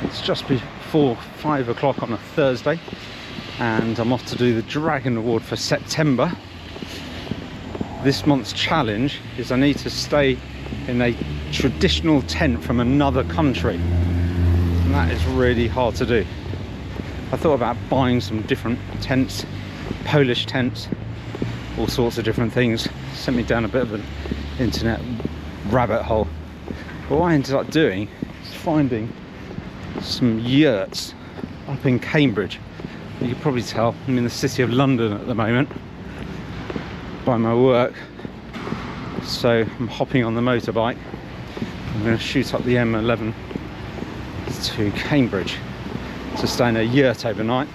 It's just before 5 o'clock on a Thursday, and I'm off to do the Dragon Award for September. This month's challenge is I need to stay in a traditional tent from another country, and that is really hard to do. I thought about buying some different tents, Polish tents, all sorts of different things. Sent me down a bit of an internet rabbit hole. But what I ended up doing is finding some yurts up in Cambridge. You can probably tell I'm in the city of London at the moment by my work. So I'm hopping on the motorbike. I'm going to shoot up the M11 to Cambridge to stay in a yurt overnight.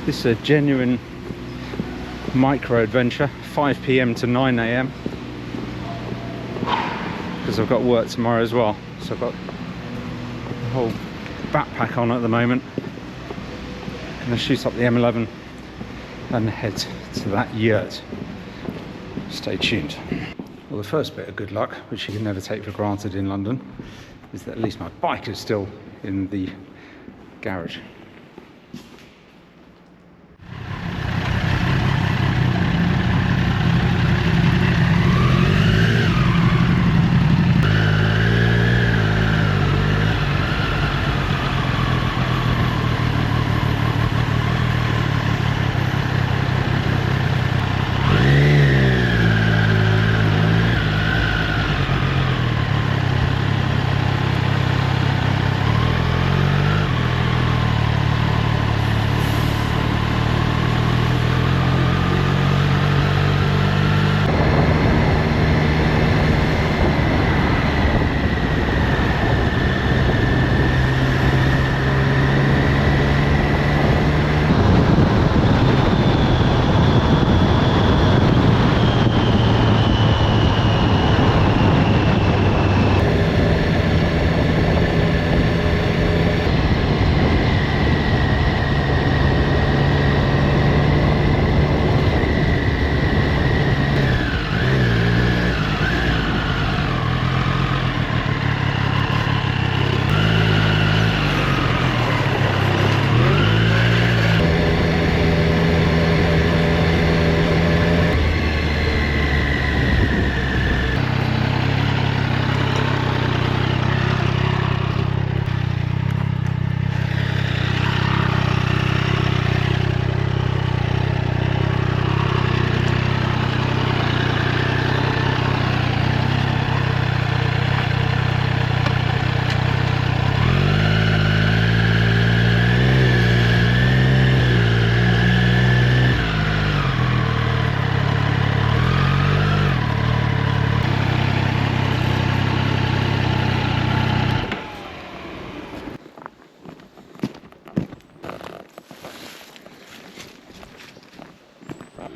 This is a genuine micro-adventure, 5 PM to 9 AM, because I've got work tomorrow as well. So I've got the whole backpack on at the moment. I'm going to shoot up the M11 and head to that yurt. Stay tuned. Well, the first bit of good luck, which you can never take for granted in London, is that at least my bike is still in the garage.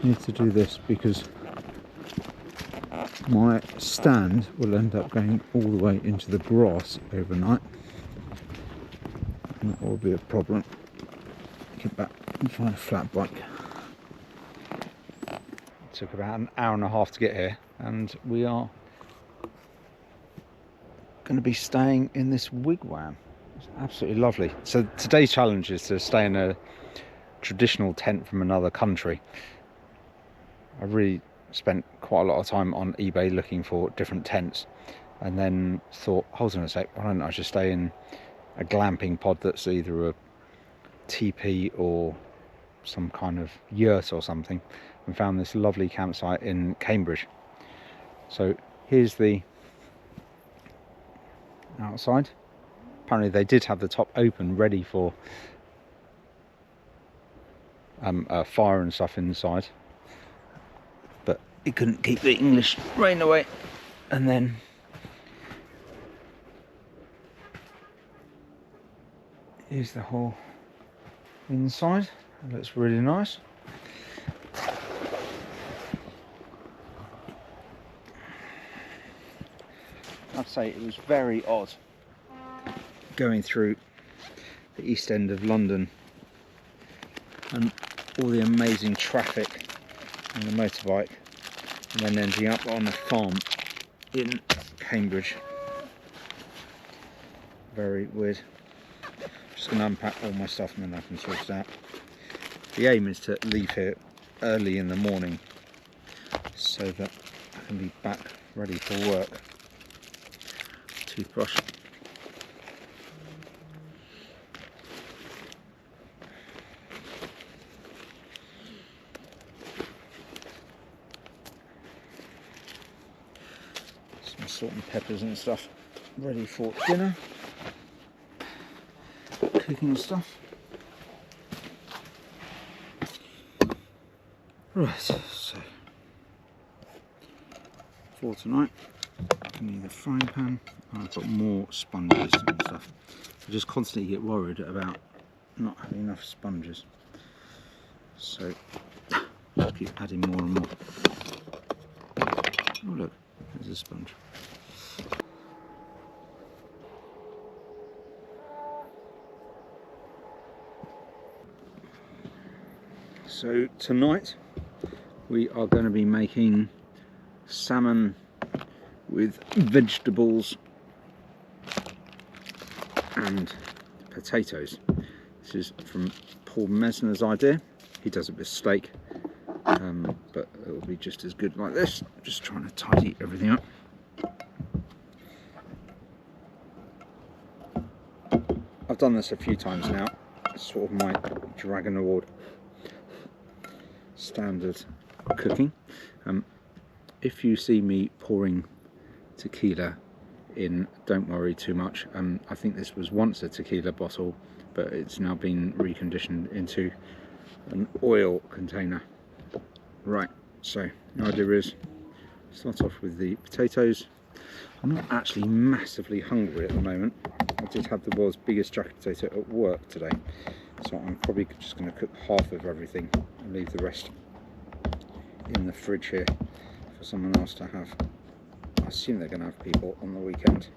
Need to do this because my stand will end up going all the way into the grass overnight, and that will be a problem. Get back and find a flat bike. It took about an hour and a half to get here, and we are going to be staying in this wigwam. It's absolutely lovely. So today's challenge is to stay in a traditional tent from another country. I really spent quite a lot of time on eBay looking for different tents, and then thought, hold on a sec, why don't I just stay in a glamping pod that's either a teepee or some kind of yurt or something, and found this lovely campsite in Cambridge. So here's the outside. Apparently they did have the top open ready for a fire and stuff inside, but it couldn't keep the English rain away. And then here's the whole inside. It looks really nice. I'd say it was very odd going through the East End of London and all the amazing traffic on the motorbike, and then ending up on a farm in Cambridge. Very weird. Just going to unpack all my stuff and then I can sort it out. The aim is to leave here early in the morning so that I can be back ready for work. Toothbrush. Some salt and peppers and stuff ready for dinner. Cooking stuff. Right, so for tonight I need a frying pan. I've got more sponges and stuff. I just constantly get worried about not having enough sponges, so I keep adding more and more. Oh look, there's a sponge. So tonight we are going to be making salmon with vegetables and potatoes. This is from Paul Mesner's idea. He does it with steak, but it'll be just as good like this. Just trying to tidy everything up. I've done this a few times now. It's sort of my Dragon Award standard cooking. If you see me pouring tequila in, don't worry too much. I think this was once a tequila bottle, but it's now been reconditioned into an oil container. Right, so the idea is start off with the potatoes. I'm not actually massively hungry at the moment. I did have the world's biggest jacket potato at work today, so I'm probably just going to cook half of everything and leave the rest in the fridge here for someone else to have. I assume they're going to have people on the weekend.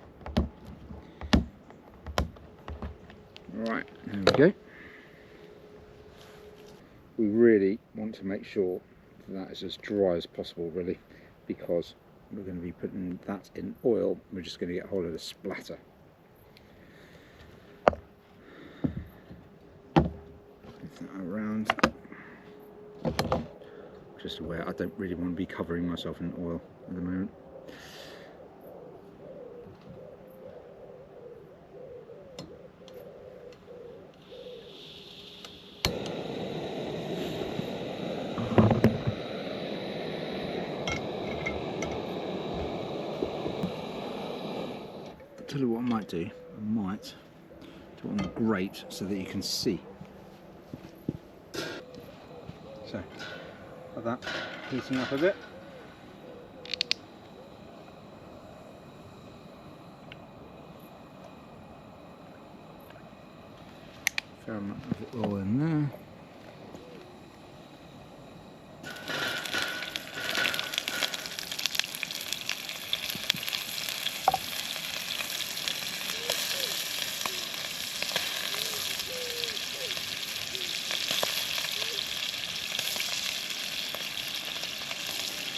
Right, there we go. We really want to make sure that is as dry as possible, really, because we're going to be putting that in oil. We're just going to get a whole lot of splatter. Move that around. Just aware, I don't really want to be covering myself in oil at the moment. I'll tell you what I might do. I might do it on the grate so that you can see. So, got that heating up a bit. Fair amount of it all in there.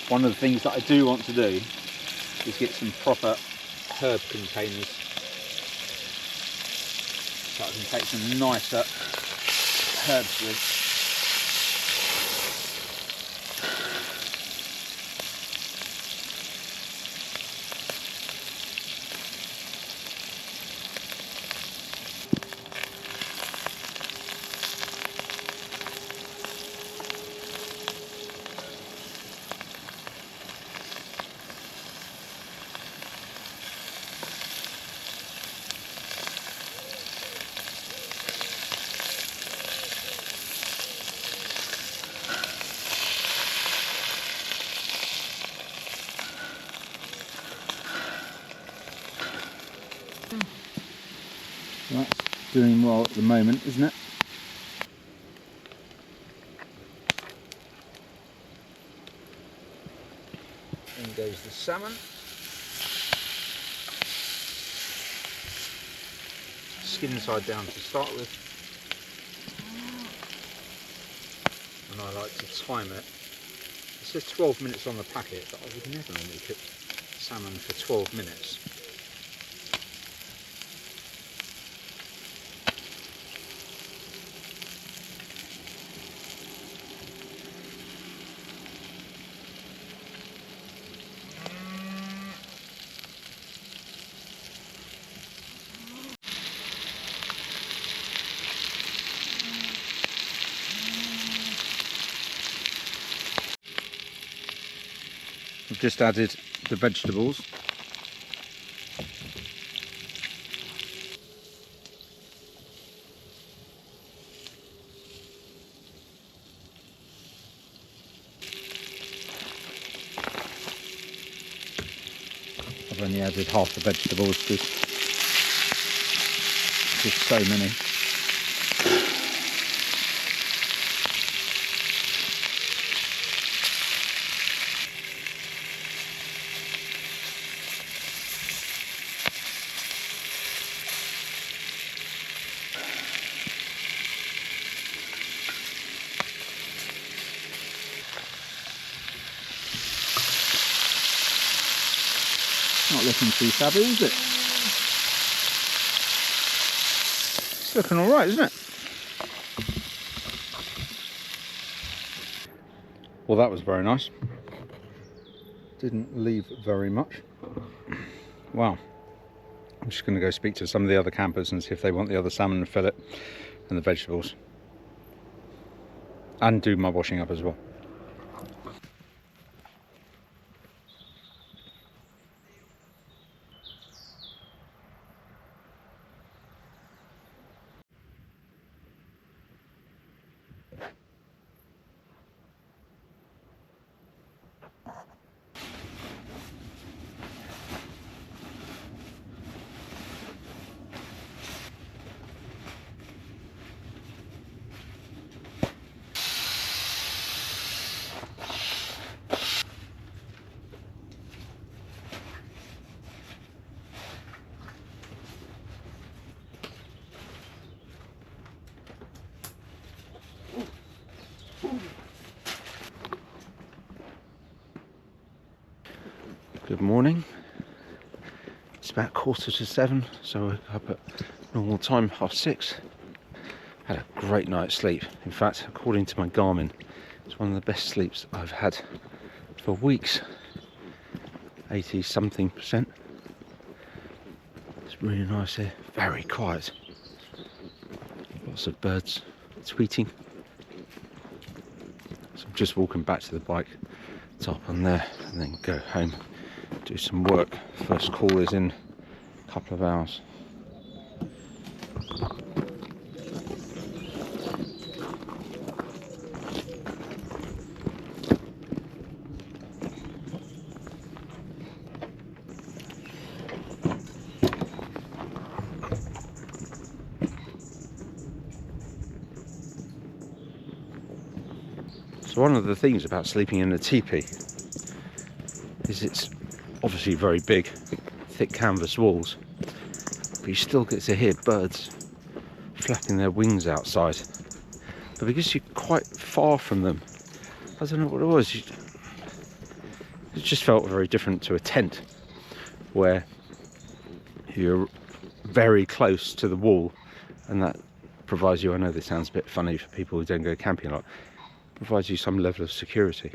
One of the things that I do want to do is get some proper herb containers so I can take some nicer herbs with. That's doing well at the moment, isn't it? In goes the salmon. Skin side down to start with. And I like to time it. It says 12 minutes on the packet, but I would never normally cook salmon for 12 minutes. I've just added the vegetables. I've only added half the vegetables because there's so many. Not looking too shabby, is it? It's looking alright, isn't it? Well, that was very nice. Didn't leave very much. Wow. I'm just going to go speak to some of the other campers and see if they want the other salmon fillet and the vegetables. And do my washing up as well. Good morning. It's about 7:15, so I woke up at normal time, 6:30. Had a great night's sleep. In fact, according to my Garmin, it's one of the best sleeps I've had for weeks. 80-something%. It's really nice here. Very quiet. Lots of birds tweeting. So I'm just walking back to the bike, top on there, and then go home. Do some work. First call is in a couple of hours. So one of the things about sleeping in a teepee is it's obviously very big, thick canvas walls, but you still get to hear birds flapping their wings outside. But because you're quite far from them, I don't know what it was, it just felt very different to a tent where you're very close to the wall, and that provides you, I know this sounds a bit funny for people who don't go camping a lot, provides you some level of security.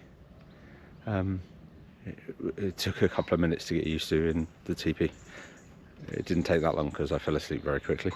It took a couple of minutes to get used to in the teepee. It didn't take that long because I fell asleep very quickly.